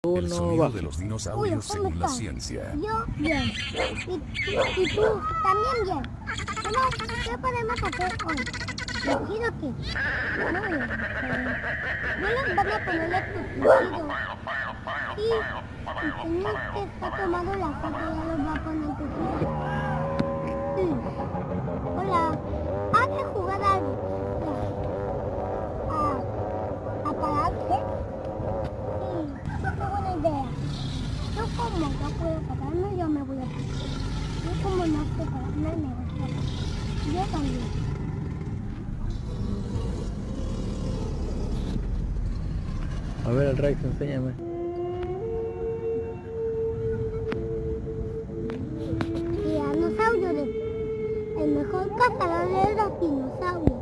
El sonido baja. de los Uy, dinosaurios ¿cómo según la estás? ciencia. Yo bien. Y tú también bien. Bueno, ¿qué podemos hacer hoy? ¿Tejido qué? No, no les van a ponerle tu tejido. Sí, el señor que está tomando la foto ya los va a poner tejido. Hola, hay que jugar algo. ¿A pararse? Sí, qué buena idea. Yo como no puedo pararme, yo me voy a parar. Yo como no sé pararme, me voy a parar. Yo también. A ver, el Rex, enséñame. Tiranosaurio, el mejor cazador de los dinosaurios.